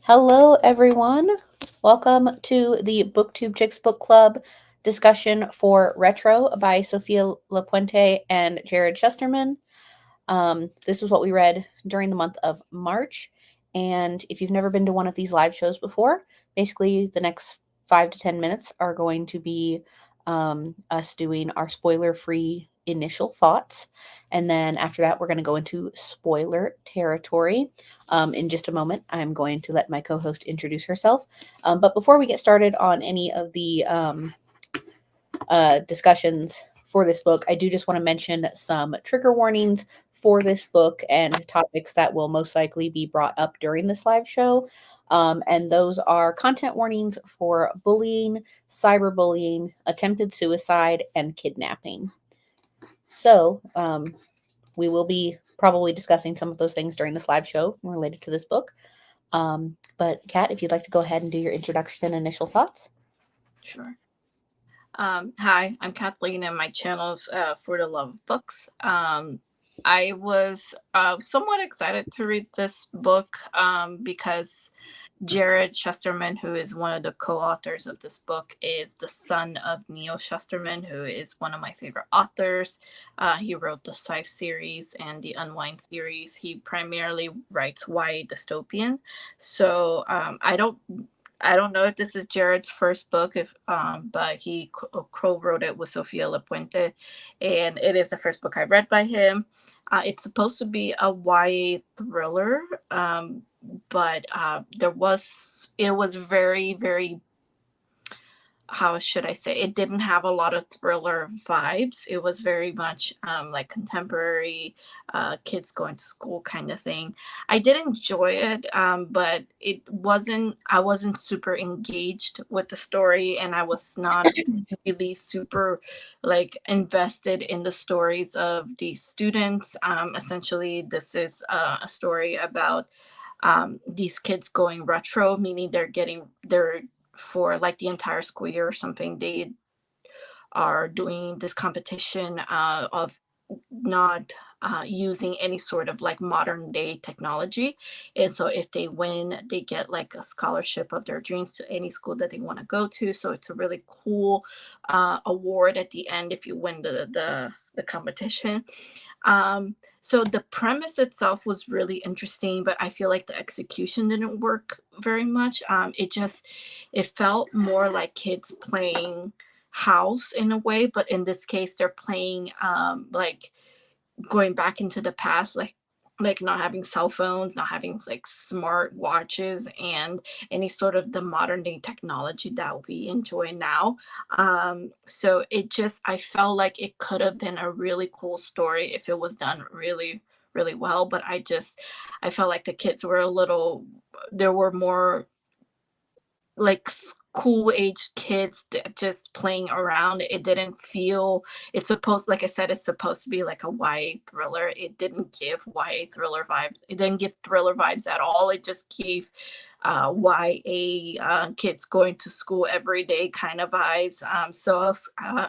Hello, everyone. Welcome to the BookTube Chicks Book Club discussion for Retro by Sofia Lapuente and Jarrod Shusterman. This is what we read during the month of March. And if you've never been to one of these live shows before, basically the next 5 to 10 minutes are going to be us doing our spoiler-free initial thoughts. And then after that, we're going to go into spoiler territory. In just a moment, I'm going to let my co-host introduce herself. But before we get started on any of the discussions for this book, I do just want to mention some trigger warnings for this book and topics that will most likely be brought up during this live show. And those are content warnings for bullying, cyberbullying, attempted suicide, and kidnapping. So we will be probably discussing some of those things during this live show related to this book. But Kat, if you'd like to go ahead and do your introduction and initial thoughts. Sure. Hi, I'm Kathleen, and my channel's For the Love of Books. I was somewhat excited to read this book because Jarrod Shusterman, who is one of the co-authors of this book, is the son of Neil Shusterman, who is one of my favorite authors. He wrote the Scythe series and the Unwind series. He primarily writes YA dystopian. So I don't know if this is Jared's first book, but he co-wrote it with Sofia Lapuente, and it is the first book I read by him. It's supposed to be a YA thriller, but it was very, very, how should I say, it didn't have a lot of thriller vibes. It was very much like contemporary, kids going to school kind of thing. I did enjoy it, but I wasn't super engaged with the story, and I was not really super like invested in the stories of these students. Essentially, this is a story about these kids going retro, meaning they're for like the entire school year or something. They are doing this competition of not using any sort of like modern day technology. And so if they win, they get like a scholarship of their dreams to any school that they want to go to. So it's a really cool award at the end if you win the competition. So the premise itself was really interesting, but I feel like the execution didn't work very much. It felt more like kids playing house in a way, but in this case they're playing like going back into the past, like not having cell phones, not having like smart watches and any sort of the modern day technology that we enjoy now. So I felt like it could have been a really cool story if it was done really, really well, but I felt like the kids were a little there were more like school age kids just playing around. It didn't feel it's supposed like I said, it's supposed to be like a YA thriller. It didn't give YA thriller vibe. It didn't give thriller vibes at all. It just gave YA kids going to school every day kind of vibes.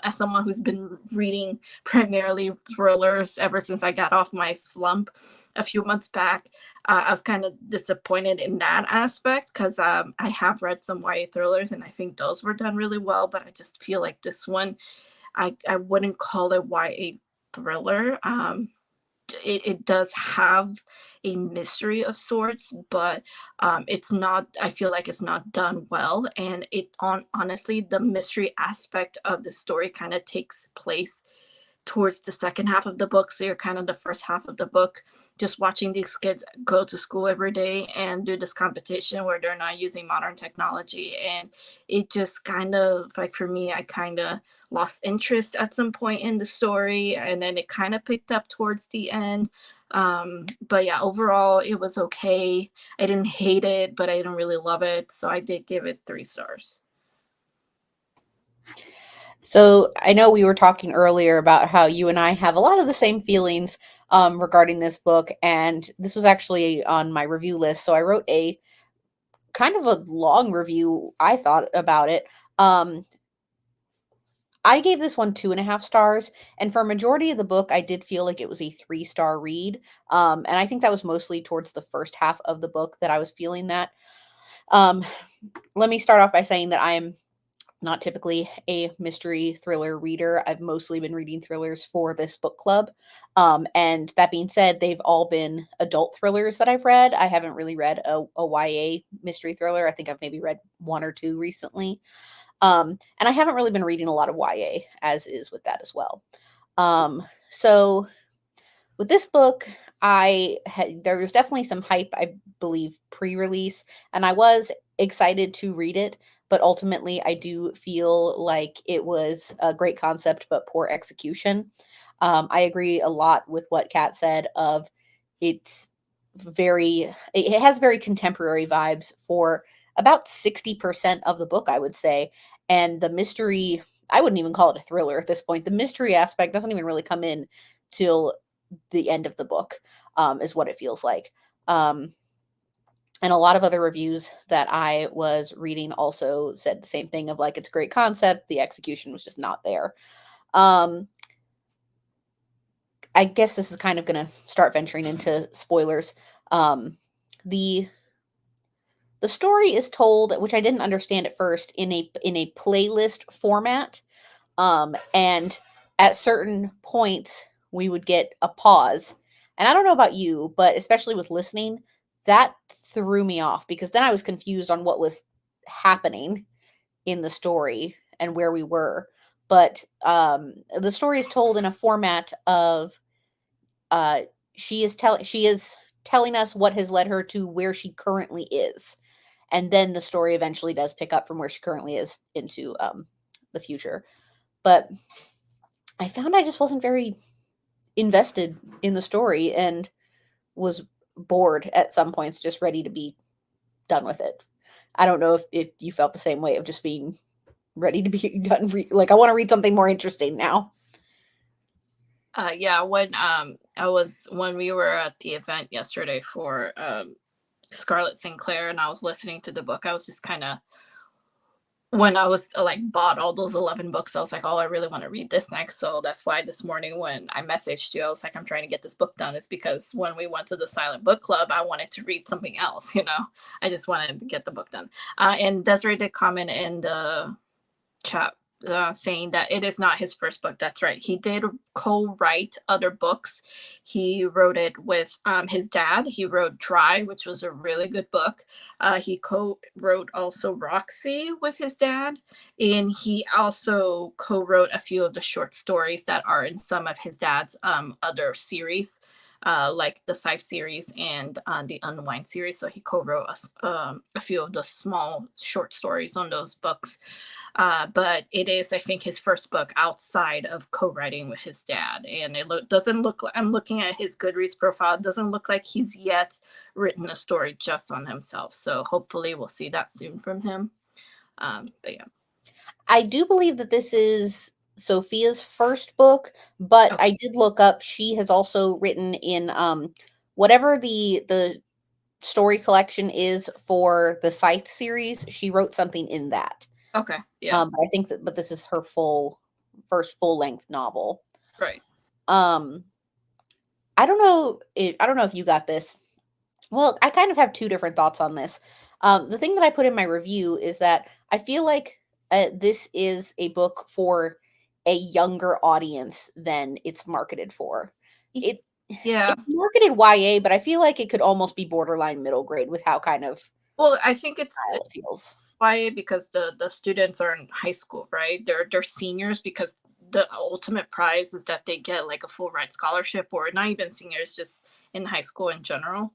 As someone who's been reading primarily thrillers ever since I got off my slump a few months back, I was kind of disappointed in that aspect because I have read some YA thrillers and I think those were done really well, but I just feel like this one, I wouldn't call it YA thriller. It does have a mystery of sorts, but it's not, I feel like it's not done well. And honestly, the mystery aspect of the story kind of takes place towards the second half of the book. So you're kind of the first half of the book just watching these kids go to school every day and do this competition where they're not using modern technology. And it just kind of like for me, I kind of lost interest at some point in the story, and then it kind of picked up towards the end. But yeah, overall it was okay. I didn't hate it, but I didn't really love it, so I did give it 3 stars. So I know we were talking earlier about how you and I have a lot of the same feelings regarding this book, and this was actually on my review list. So I wrote a kind of a long review, I thought, about it. I gave this one 2.5 stars, and for a majority of the book, I did feel like it was a 3-star read. And I think that was mostly towards the first half of the book that I was feeling that. Um, Let me start off by saying that I'm not typically a mystery thriller reader. I've mostly been reading thrillers for this book club. And that being said, they've all been adult thrillers that I've read. I haven't really read a YA mystery thriller. I think I've maybe read one or two recently. And I haven't really been reading a lot of YA, as is with that as well. So with this book, there was definitely some hype, I believe, pre-release, and I was excited to read it, but ultimately I do feel like it was a great concept but poor execution. I agree a lot with what Kat said of it's it has very contemporary vibes for about 60% of the book, I would say. And the mystery, I wouldn't even call it a thriller at this point. The mystery aspect doesn't even really come in till the end of the book, is what it feels like. And a lot of other reviews that I was reading also said the same thing of like, it's a great concept. The execution was just not there. I guess this is kind of going to start venturing into spoilers. The the story is told, which I didn't understand at first, in a playlist format. And at certain points, we would get a pause. And I don't know about you, but especially with listening, that threw me off because then I was confused on what was happening in the story and where we were. But the story is told in a format of uh, she is telling us what has led her to where she currently is, and then the story eventually does pick up from where she currently is into the future. But I found I just wasn't very invested in the story and was bored at some points, just ready to be done with it. I don't know if you felt the same way of just being ready to be done. Like, I want to read something more interesting now. Yeah, when we were at the event yesterday for Scarlett Sinclair and I was listening to the book, I was just kind of, when I was like bought all those 11 books, I was like, oh, I really want to read this next. So that's why this morning when I messaged you, I was like, I'm trying to get this book done. It's because when we went to the silent book club, I wanted to read something else, you know. I just wanted to get the book done. And Desiree did comment in the chat saying that it is not his first book. That's right. He did co-write other books. He wrote it with his dad. He wrote Dry, which was a really good book. He co-wrote also Roxy with his dad, and he also co-wrote a few of the short stories that are in some of his dad's other series. Like the Scythe series and the Unwind series. So he co-wrote a few of the small short stories on those books. But it is, I think, his first book outside of co-writing with his dad, and doesn't look like, I'm looking at his Goodreads profile, it doesn't look like he's yet written a story just on himself. So hopefully we'll see that soon from him. But yeah. I do believe that this is Sophia's first book, but Okay. I did look up. She has also written in whatever the story collection is for the Scythe series. She wrote something in that. Okay. Yeah. But I think that, but this is her first full length novel. Right. Um, I don't know if you got this. Well, I kind of have two different thoughts on this. The thing that I put in my review is that I feel like this is a book for a younger audience than it's marketed for. It Yeah. it's marketed YA, but I feel like it could almost be borderline middle grade with how kind of Well, I think it's style it feels. why, because the students are in high school, right? They're seniors, because the ultimate prize is that they get like a full ride scholarship, or not even seniors, just in high school in general.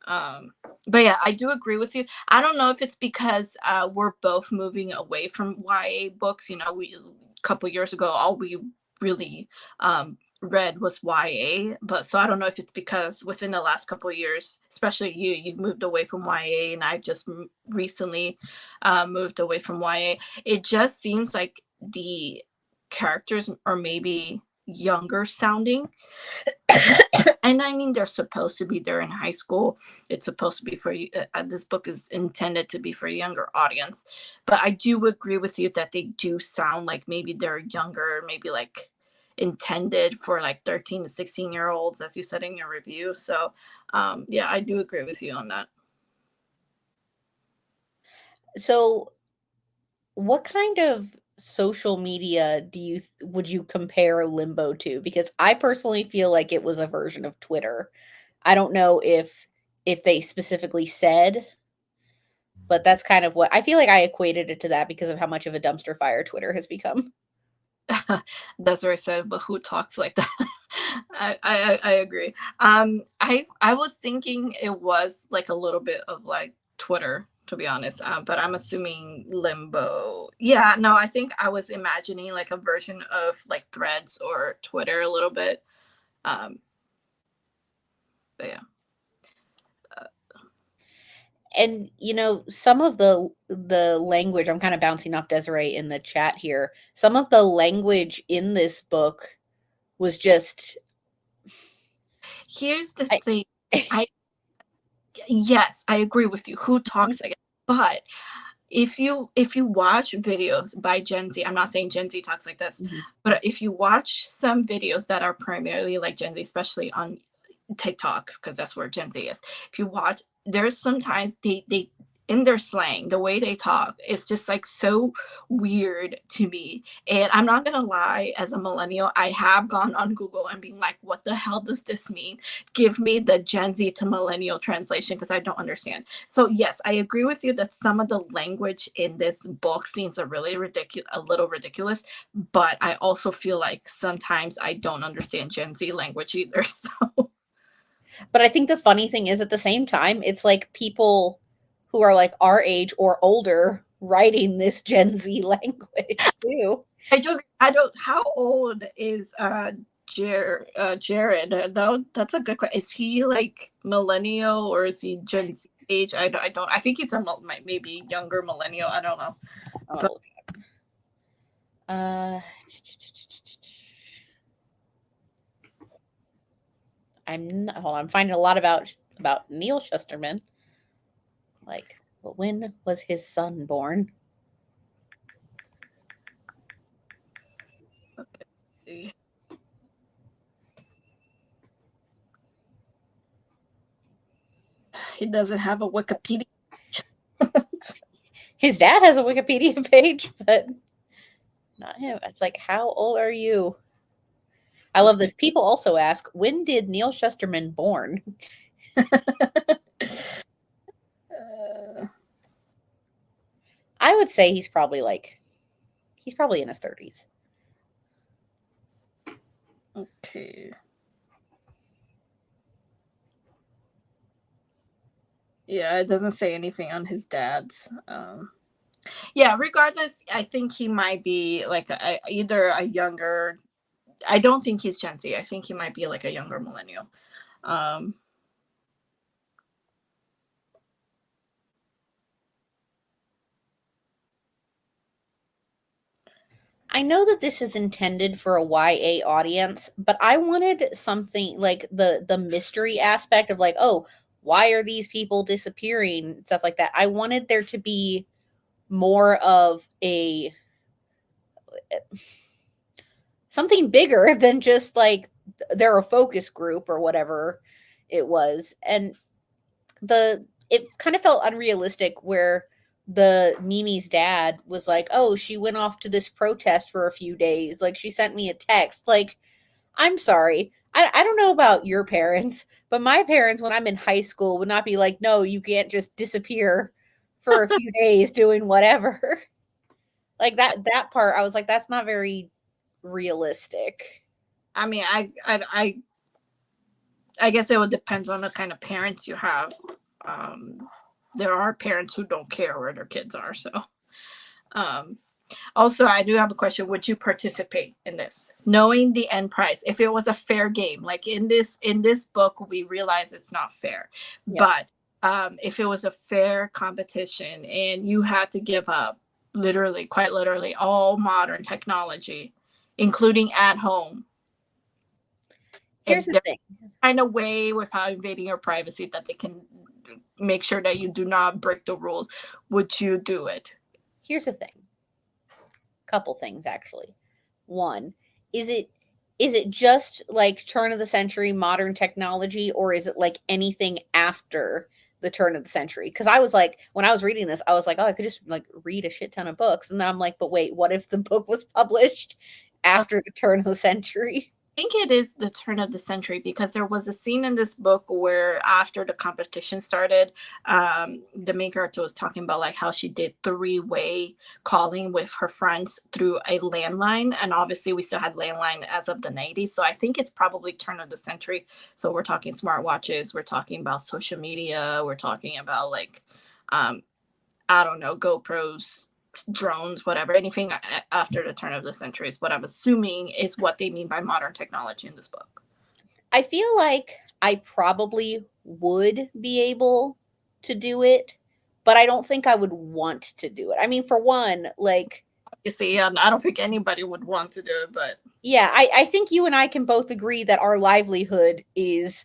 um but yeah, I do agree with you. I don't know if it's because we're both moving away from YA books. You know, we a couple years ago, all we really read was YA. But so I don't know if it's because within the last couple of years, especially you've moved away from YA, and I've just recently moved away from YA. It just seems like the characters are maybe younger sounding. And I mean, they're supposed to be there in high school. It's supposed to be for you. This book is intended to be for a younger audience. But I do agree with you that they do sound like maybe they're younger, maybe like intended for like 13 to 16-year-olds, as you said in your review. So yeah, I do agree with you on that. So, what kind of social media would you compare Limbo to? Because I personally feel like it was a version of Twitter. I don't know if they specifically said, but that's kind of what I feel like I equated it to that because of how much of a dumpster fire Twitter has become. That's what I said, but who talks like that? I agree. I was thinking it was like a little bit of like Twitter, to be honest. But I'm assuming Limbo. Yeah, no, I think I was imagining like a version of like Threads or Twitter a little bit. Um, but yeah. And some of the language, I'm kind of bouncing off Desiree in the chat here. Some of the language in this book was just Here's the I thing. I Yes, I agree with you. Who talks again? But if you watch videos by Gen Z, I'm not saying Gen Z talks like this, Mhm. but if you watch some videos that are primarily like Gen Z, especially on TikTok, because that's where Gen Z is. If you watch, there's sometimes they in their slang, the way they talk, it's just like so weird to me. And I'm not gonna lie, as a millennial, I have gone on Google and being like, what the hell does this mean? Give me the Gen Z to millennial translation because I don't understand. So yes, I agree with you that some of the language in this book seems a little ridiculous, but I also feel like sometimes I don't understand Gen Z language either. So But I think the funny thing is at the same time, it's like people who are like our age or older writing this Gen Z language too. I don't. How old is Jared? That's a good question. Is he like millennial or is he Gen Z age? I don't. I think he's a maybe younger millennial. I don't know. I'm gonna But look Uh, I'm not, hold on. I'm finding a lot about Neil Shusterman. Like, well, when was his son born? okay. He doesn't have a Wikipedia. His dad has a Wikipedia page, but not him. It's like, how old are you? I love this. People also ask, when did Neil Shusterman born? Uh, I would say he's probably in his 30s. okay. Yeah, it doesn't say anything on his dad's. Yeah, regardless, I think he might be like either a younger. I don't think he's Gen Z. I think he might be like a younger millennial. Um, I know that this is intended for a YA audience, but I wanted something like the mystery aspect of like, oh, why are these people disappearing? Stuff like that. I wanted there to be more of a something bigger than just like they're a focus group or whatever it was. And it kind of felt unrealistic where the Mimi's dad was like, "Oh, she went off to this protest for a few days. Like she sent me a text." Like, I'm sorry. I don't know about your parents, but my parents when I'm in high school would not be like, "No, you can't just disappear for a few days doing whatever." Like that part I was like that's not very realistic. I mean, I guess it would depends on the kind of parents you have. Um, there are parents who don't care where their kids are. So, um, also, I do have a question. Would you participate in this, knowing the end prize? If it was a fair game, like in this book, we realize it's not fair, Yeah. but if it was a fair competition and you had to give up literally, quite literally, all modern technology, including at home, Here's and the there thing. kind of way without invading your privacy that they can make sure that you do not break the rules, would you do it? Here's the thing. Couple things actually. One, is it just like turn of the century modern technology or is it like anything after the turn of the century. Because I was like, when I was reading this, I was like, oh, I could just like read a shit ton of books. And then I'm like, but wait, what if the book was published after the turn of the century? Think it is the turn of the century because there was a scene in this book where after the competition started, the main character was talking about like how she did three-way calling with her friends through a landline, and obviously we still had landline as of the 90s, so I think it's probably turn of the century. So we're talking smartwatches, we're talking about social media, we're talking about like I don't know, GoPros, drones, whatever, anything after the turn of the century is what I'm assuming is what they mean by modern technology in this book. I feel like I probably would be able to do it, but I don't think I would want to do it. I mean, for one, like, You see, I don't think anybody would want to do it, but yeah, I think you and I can both agree that our livelihood is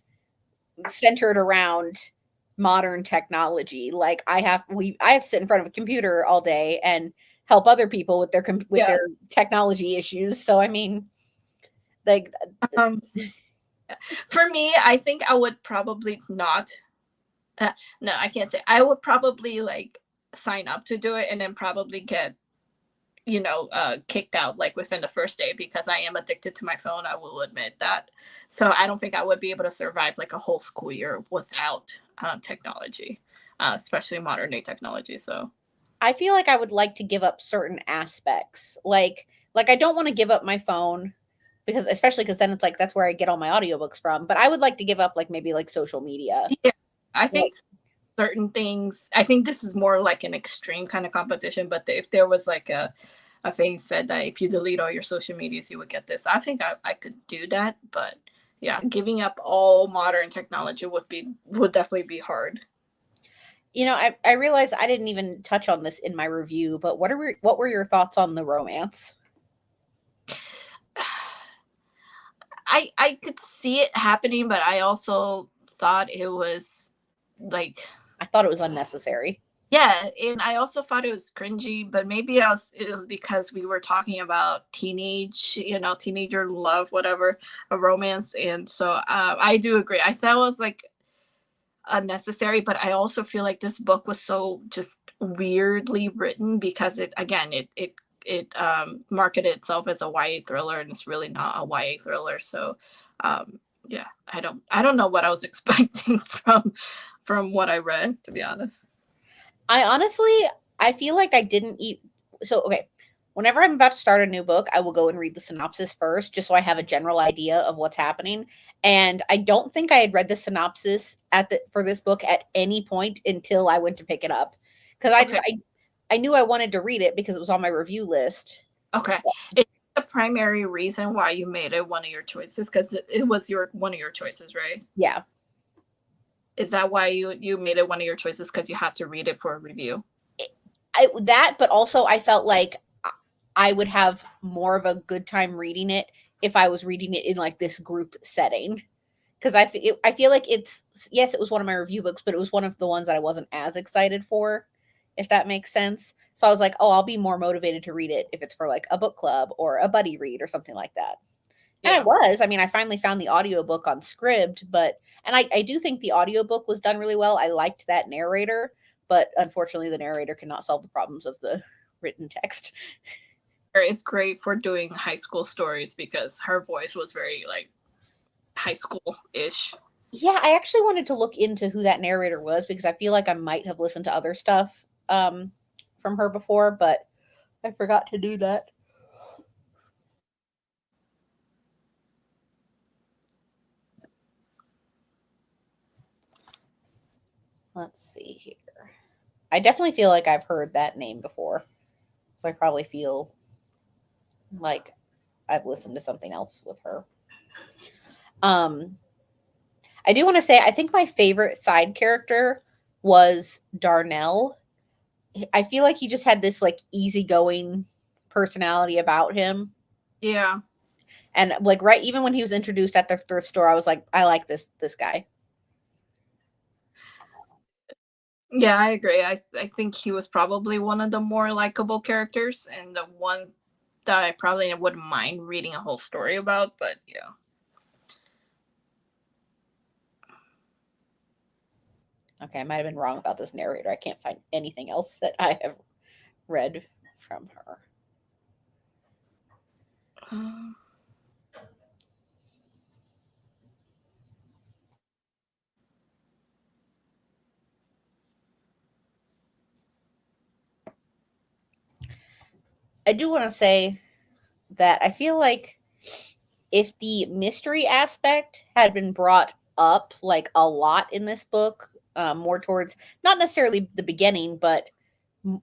centered around modern technology. Like I have to sit in front of a computer all day and help other people with with yeah. their technology issues. So I mean, like Um, for me, I think I would probably not. No, I can't say. I would probably like sign up to do it and then probably get kicked out like within the first day because I am addicted to my phone. I will admit that. So I don't think I would be able to survive like a whole school year without technology, especially modern day technology. So I feel like I would like to give up certain aspects. Like I don't want to give up my phone because especially because then it's like that's where I get all my audiobooks from. But I would like to give up like maybe like social media. yeah, I Like think certain things. I think this is more like an extreme kind of competition. But if there was like a thing said that if you delete all your social medias, you would get this. I think I could do that, but yeah, giving up all modern technology would definitely be hard. I realized I didn't even touch on this in my review, but what were your thoughts on the romance? I could see it happening, but I also thought it was like I thought it was unnecessary. yeah, and I also thought it was cringy, but maybe it was because we were talking about teenager love, whatever, a romance, and so I do agree. I thought it was like unnecessary, but I also feel like this book was so just weirdly written because it marketed itself as a YA thriller and it's really not a YA thriller. So yeah, I don't know what I was expecting from what I read, to be honest. I honestly, I feel like I didn't eat. So, okay, whenever I'm about to start a new book, I will go and read the synopsis first, just so I have a general idea of what's happening. And I don't think I had read the synopsis for this book at any point until I went to pick it up, because Okay. I knew I wanted to read it because it was on my review list. Okay. It's the primary reason why you made it one of your choices because it was one of your choices, right? Yeah, Is that why you made it one of your choices because you had to read it for a review? but also I felt like I would have more of a good time reading it if I was reading it in like this group setting. Because I feel like yes, it was one of my review books, but it was one of the ones that I wasn't as excited for, if that makes sense. So I was like, oh, I'll be more motivated to read it if it's for like a book club or a buddy read or something like that. And I Yeah. was. I mean, I finally found the audiobook on Scribd, and I do think the audiobook was done really well. I liked that narrator, but unfortunately the narrator cannot solve the problems of the written text. Is great for doing high school stories because her voice was very like high school ish. Yeah, I actually wanted to look into who that narrator was because I feel like I might have listened to other stuff from her before, but I forgot to do that. Let's see here. I definitely feel like I've heard that name before. So I probably feel like I've listened to something else with her. Um I do want to say I think my favorite side character was Darnell. I feel like he just had this like easygoing personality about him. Yeah. And like right even when he was introduced at the thrift store, I was like, I like this guy. Yeah, I agree. I think he was probably one of the more likable characters and the ones that I probably wouldn't mind reading a whole story about, but yeah. Okay, I might have been wrong about this narrator. I can't find anything else that I have read from her. Um, I do want to say that I feel like if the mystery aspect had been brought up like a lot in this book, more towards not necessarily the beginning, but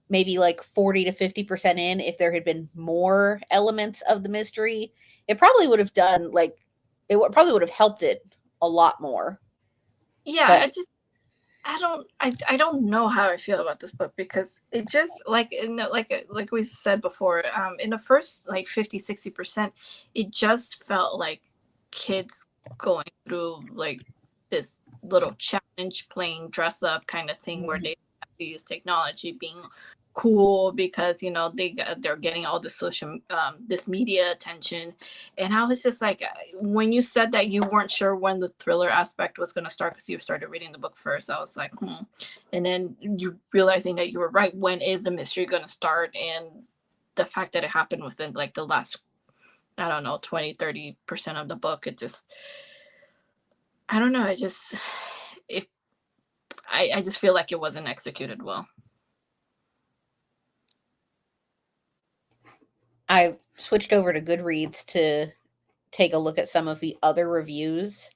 maybe like 40 to 50% in, if there had been more elements of the mystery, it probably would have done like probably would have helped it a lot more. yeah, But I don't know how I feel about this book because it just like we said before, in the first like 50-60%, it just felt like kids going through like this little challenge, playing dress up kind of thing where they have to use technology, being cool because they're getting all the social this media attention. And I was just like, when you said that you weren't sure when the thriller aspect was going to start because you started reading the book first, I was like, and then you realizing that you were right, when is the mystery going to start? And the fact that it happened within like the last, I don't know, 20-30% of the book, it just, I don't know, if I just feel like it wasn't executed well. I switched over to Goodreads to take a look at some of the other reviews,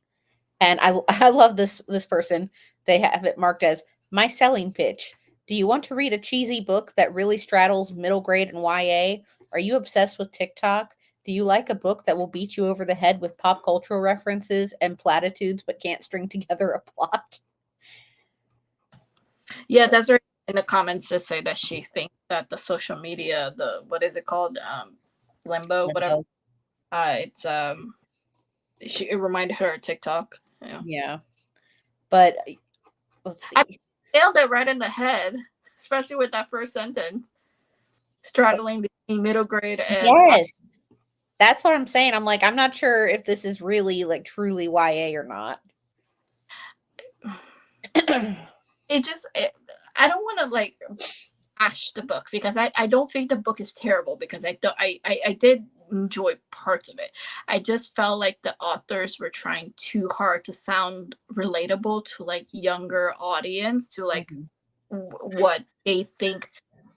and I love this person. They have it marked as my selling pitch. Do you want to read a cheesy book that really straddles middle grade and YA? Are you obsessed with TikTok? Do you like a book that will beat you over the head with pop cultural references and platitudes but can't string together a plot? Yeah, that's right. In the comments to say that she thinks that the social media, the what is it called, limbo, whatever. Limbo. It's it reminded her of TikTok. Yeah, Yeah. But let's I see. nailed it right in the head, especially with that first sentence, straddling between middle grade and Yes. That's what I'm saying. I'm like, I'm not sure if this is really like truly YA or not. I don't want to like bash the book because I don't think the book is terrible because I don't I did enjoy parts of it. I just felt like the authors were trying too hard to sound relatable to like younger audience, to like Mhm. what they think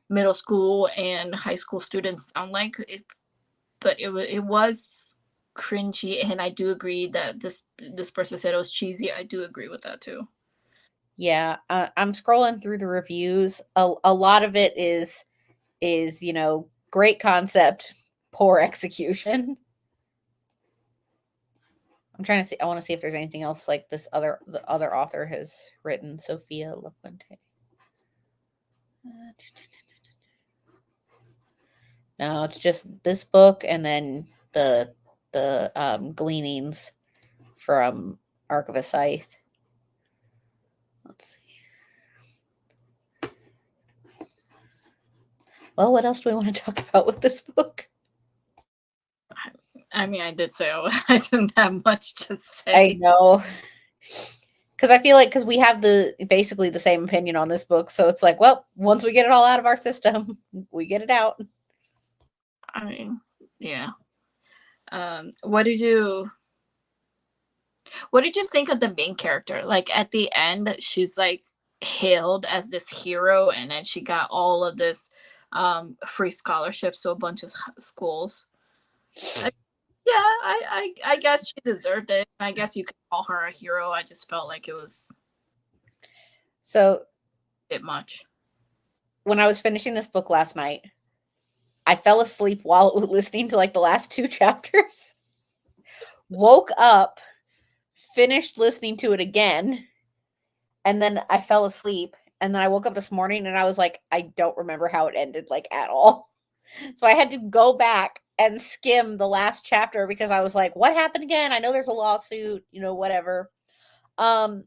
middle school and high school students sound like. But it was cringy, and I do agree that this person said it was cheesy. I do agree with that too. Yeah, I'm scrolling through the reviews. A lot of it is great concept, poor execution. I'm trying to see. I want to see if there's anything else like the other author has written, Sofia Lapuente. No, it's just this book and then the gleanings from Arc of a Scythe. Let's see. Well, what else do we want to talk about with this book? I mean, I did say I didn't have much to I say. know. Because I feel like because we have basically the same opinion on this book, so it's like, well, once we get it all out of our system, we get it out. I mean, yeah. What did you think of the main character? Like at the end, she's like hailed as this hero, and then she got all of this free scholarships to a bunch of schools. I, yeah, I guess she deserved it. I guess you could call her a hero. I just felt like it was So a bit much. when I was finishing this book last night, I fell asleep while listening to like the last two chapters. Woke up, finished listening to it again, and then I fell asleep. And then I woke up this morning and I was like, I don't remember how it ended, like at all. So I had to go back and skim the last chapter because I was like, what happened again? I know there's a lawsuit, whatever. Um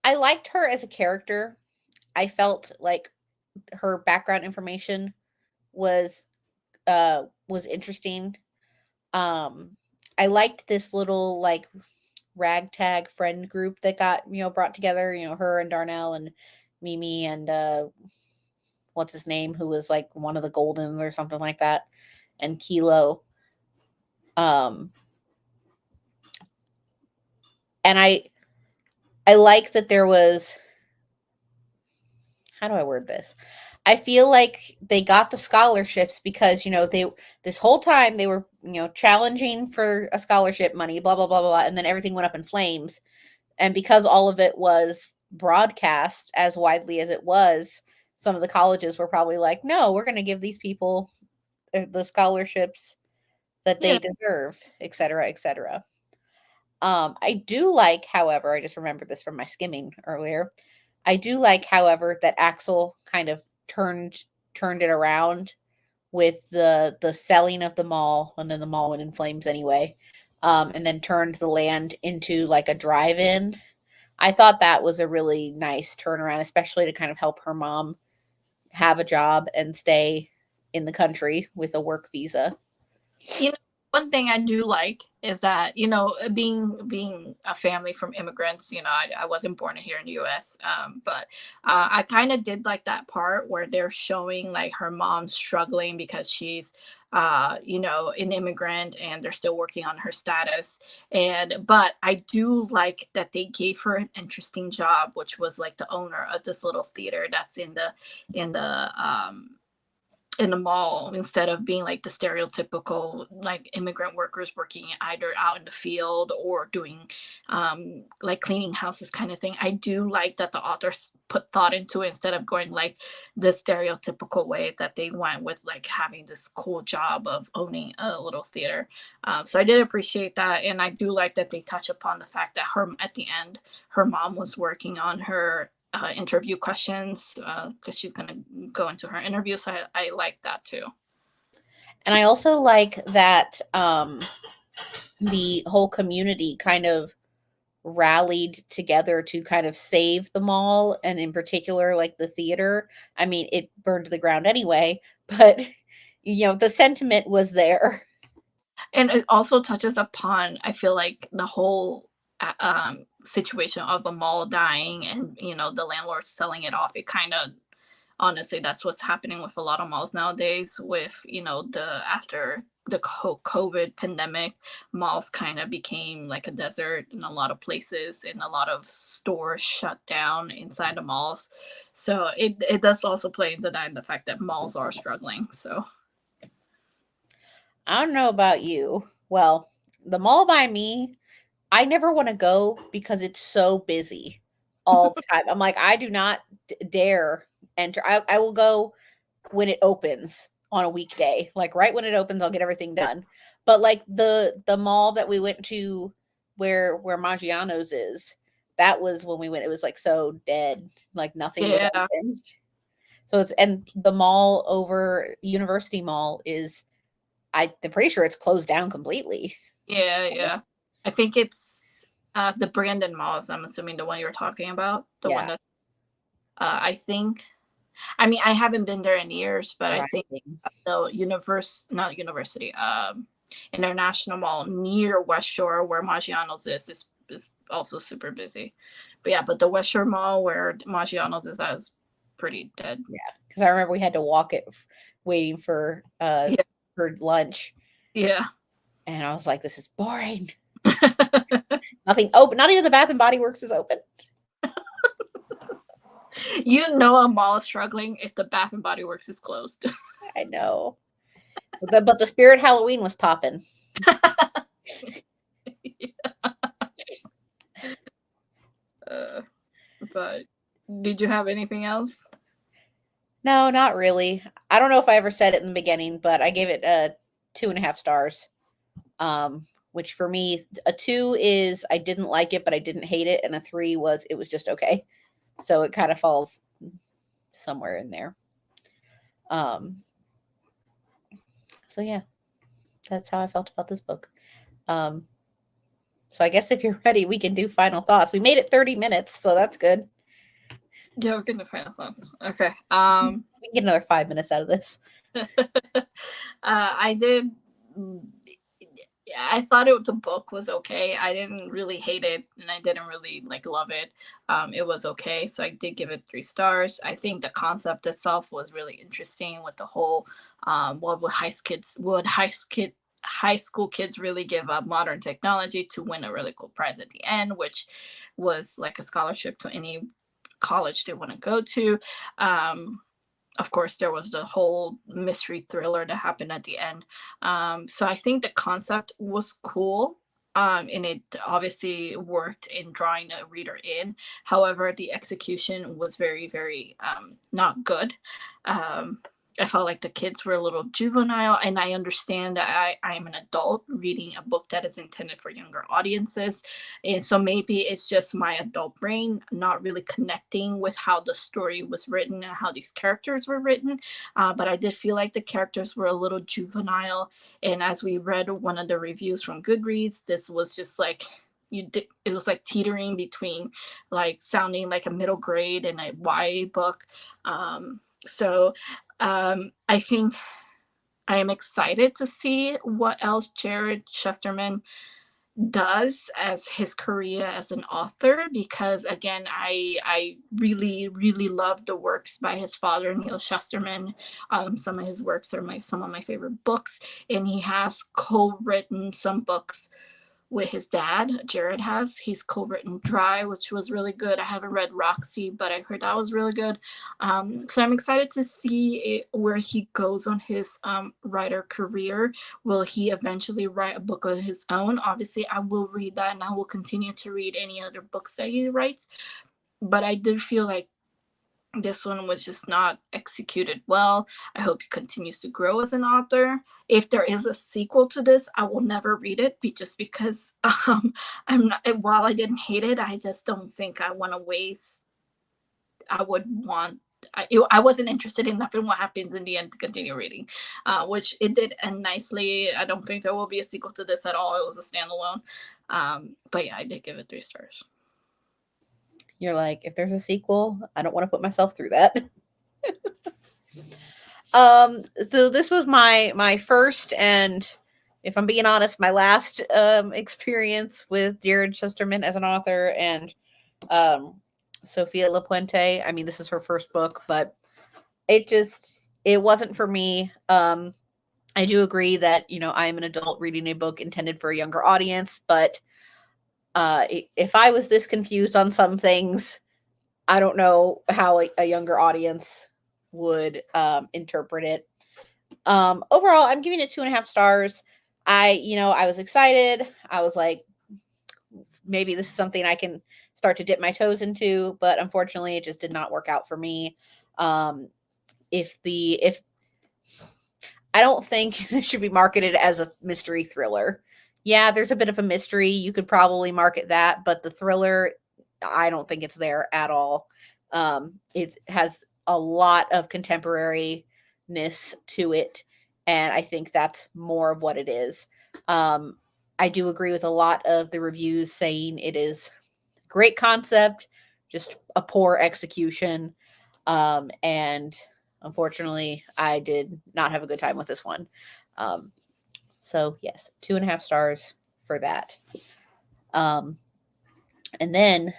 I liked her as a character. I felt like her background information was was interesting. I liked this little like ragtag friend group that got, brought together, her and Darnell and Mimi and what's his name, who was like one of the Goldens or something like that, and Kilo. Um and I like that there was, how do I word this? I feel like they got the scholarships because, they, this whole time they were, challenging for a scholarship money, blah blah blah blah, and then everything went up in flames. And because all of it was broadcast as widely as it was, some of the colleges were probably like, no, we're going to give these people the scholarships that they Yeah. deserve, et cetera, et cetera. I do like, however, I just remembered this from my skimming earlier. I do like, however, that Axel kind of turned it around with the selling of the mall, and then the mall went in flames anyway, and then turned the land into like a drive-in. I thought that was a really nice turnaround, especially to kind of help her mom have a job and stay in the country with a work visa. You know, one thing I do like is that, being a family from immigrants, I wasn't born here in the U.S., but I kind of did like that part where they're showing like her mom struggling because she's an immigrant, and they're still working on her status. But I do like that they gave her an interesting job, which was like the owner of this little theater that's in the mall, instead of being like the stereotypical like immigrant workers working either out in the field or doing like cleaning houses kind of thing. I do like that the authors put thought into it, instead of going like the stereotypical way that they went with like having this cool job of owning a little theater. So I did appreciate that, and I do like that they touch upon the fact that her, at the end, her mom was working on her interview questions, because she's going to go into her interview. So I like that too. And I also like that the whole community kind of rallied together to kind of save the mall, and in particular like the theater. I mean, it burned to the ground anyway, but the sentiment was there. And it also touches upon, I feel like, the whole situation of a mall dying, and the landlord selling it off. It kind of, honestly, that's what's happening with a lot of malls nowadays. With the after the COVID pandemic, malls kind of became like a desert in a lot of places, and a lot of stores shut down inside the malls. So it does also play into that, and the fact that malls are struggling. So I don't know about you. Well, the mall by me, I never want to go because it's so busy all the time. I'm like, I do not dare enter. I will go when it opens on a weekday. Like right when it opens, I'll get everything done. But like the mall that we went to, where Maggiano's is, that was when we went. It was like so dead, like nothing was yeah, open. So it's, and the mall over University Mall is, I'm pretty sure it's closed down completely. yeah, yeah. I think it's the Brandon Malls. I'm assuming the one you're talking about, the one Yeah, that I think. I mean, I haven't been there in years, but I think rising. the not university, International Mall near West Shore, where Maggiano's is also super busy. But yeah, but the West Shore Mall where Maggiano's is pretty dead. Yeah, because I remember we had to walk it, waiting Yeah, for lunch, yeah. and I was like, "This is boring. Nothing open. Not even the Bath and Body Works is open." A mall is struggling if the Bath and Body Works is closed. I know, but the Spirit Halloween was popping. uh, but did you have anything else? No, not really. I don't know if I ever said it in the beginning, but I gave it 2.5 stars. Which for me, a 2 is I didn't like it, but I didn't hate it, and a 3 was it was just okay. So it kind of falls somewhere in there. Um, so yeah, that's how I felt about this book. Um, so I guess if you're ready, we can do final thoughts. We made it 30 minutes, so that's good. Yeah, we're gonna find out. Okay. We can get another 5 minutes out of this. I did. Yeah, I thought the book was okay. I didn't really hate it, and I didn't really like love it. It was okay, so I did give it 3 stars. I think the concept itself was really interesting with the whole what would high school kids really give up modern technology to win a really cool prize at the end, which was like a scholarship to any college they want to go to. Um, of course, there was the whole mystery thriller that happened at the end. So I think the concept was cool. And it obviously worked in drawing a reader in. However, the execution was very, very not good. Um, I felt like the kids were a little juvenile, and I understand that I am an adult reading a book that is intended for younger audiences. And so maybe it's just my adult brain not really connecting with how the story was written and how these characters were written. But I did feel like the characters were a little juvenile. And as we read one of the reviews from Goodreads, this was just like, it was like teetering between like sounding like a middle grade and a YA book. So I think I am excited to see what else Jared Shusterman does as his career as an author, because again, I really really love the works by his father, Neil Shusterman. Some of his works are some of my favorite books, and he has co-written some books with his dad. Jared has. He's co-written Dry, which was really good. I haven't read Roxy, but I heard that was really good. So I'm excited to see where he goes on his writer career. Will he eventually write a book of his own? Obviously, I will read that, and I will continue to read any other books that he writes. But I did feel like this one was just not executed well. I hope he continues to grow as an author. If there is a sequel to this, I will never read it, just because I'm not. While I didn't hate it, I just don't think I want to waste. I would want. I wasn't interested enough in what happens in the end to continue reading, which it did end nicely. I don't think there will be a sequel to this at all. It was a standalone. But yeah, I did give it 3 stars. You're like, if there's a sequel, I don't want to put myself through that. So this was my first, and if I'm being honest, my last experience with Jared Shusterman as an author, and um Sofia Lapuente. I mean, this is her first book, but it wasn't for me. I do agree that, I am an adult reading a book intended for a younger audience, but if I was this confused on some things, I don't know how a younger audience would interpret it. Overall, I'm giving it 2.5 stars. I was excited. I was like, maybe this is something I can start to dip my toes into, but unfortunately, it just did not work out for me. If I don't think this should be marketed as a mystery thriller. Yeah, there's a bit of a mystery. You could probably market that, but the thriller, I don't think it's there at all. It has a lot of contemporariness to it, and I think that's more of what it is. I do agree with a lot of the reviews saying it is great concept, just a poor execution. And unfortunately, I did not have a good time with this one. So yes, 2.5 stars for that. And then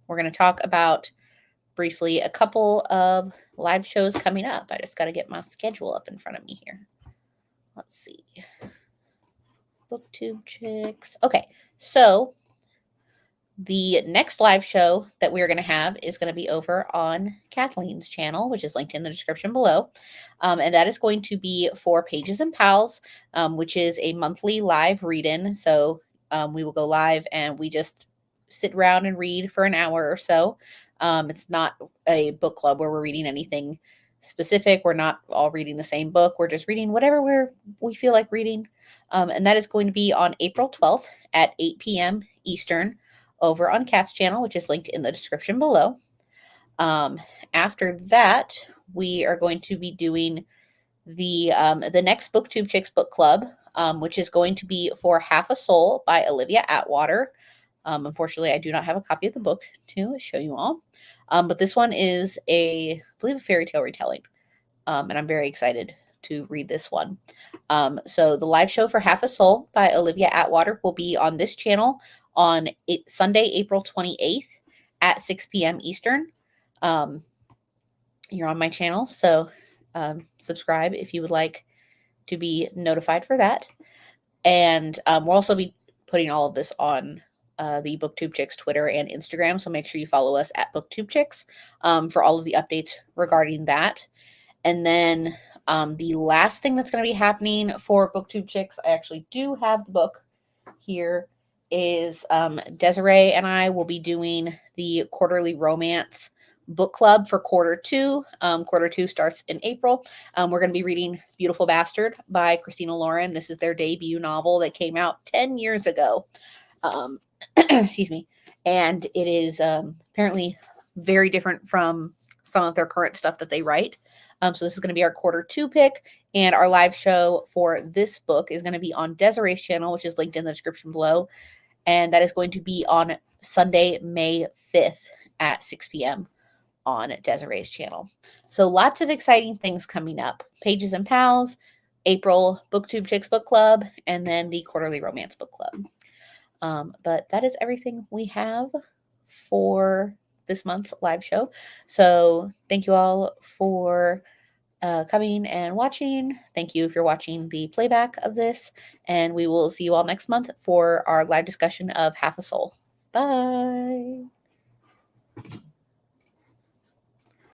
we're going to talk about briefly a couple of live shows coming up. I just got to get my schedule up in front of me here. Let's see. BookTube Chicks. Okay, so the next live show that we're going to have is going to be over on Kathleen's channel, which is linked in the description below. And that is going to be for Pages and Pals, which is a monthly live read-in. So we will go live and we just sit around and read for an hour or so. It's not a book club where we're reading anything specific. We're not all reading the same book. We're just reading whatever we feel like reading. And that is going to be on April 12th at 8 p.m. Eastern over on Kat's channel, which is linked in the description below. After that, we are going to be doing the next BookTube Chicks book club, which is going to be for Half a Soul by Olivia Atwater. Unfortunately, I do not have a copy of the book to show you all. But this one is I believe, a fairy tale retelling. And I'm very excited to read this one. So the live show for Half a Soul by Olivia Atwater will be on this channel on Sunday, April 28th at 6 p.m. Eastern. You're on my channel, so subscribe if you would like to be notified for that. And we'll also be putting all of this on the BookTube Chicks Twitter and Instagram, so make sure you follow us at BookTube Chicks for all of the updates regarding that. And then the last thing that's going to be happening for BookTube Chicks, I actually do have the book here, is Desiree and I will be doing the quarterly romance book club for quarter two. Quarter two starts in April. We're going to be reading Beautiful Bastard by Christina Lauren. This is their debut novel that came out 10 years ago. Excuse me. And it is apparently very different from some of their current stuff that they write. So this is going to be our quarter two pick, and our live show for this book is going to be on Desiree's channel, which is linked in the description below, and that is going to be on Sunday, May 5th at 6 p.m. on Desiree's channel. So lots of exciting things coming up. Pages and Pals, April BookTube Chicks Book Club, and then the Quarterly Romance Book Club. But that is everything we have for this month's live show. So thank you all for coming and watching. Thank you if you're watching the playback of this, and we will see you all next month for our live discussion of Half a Soul. Bye.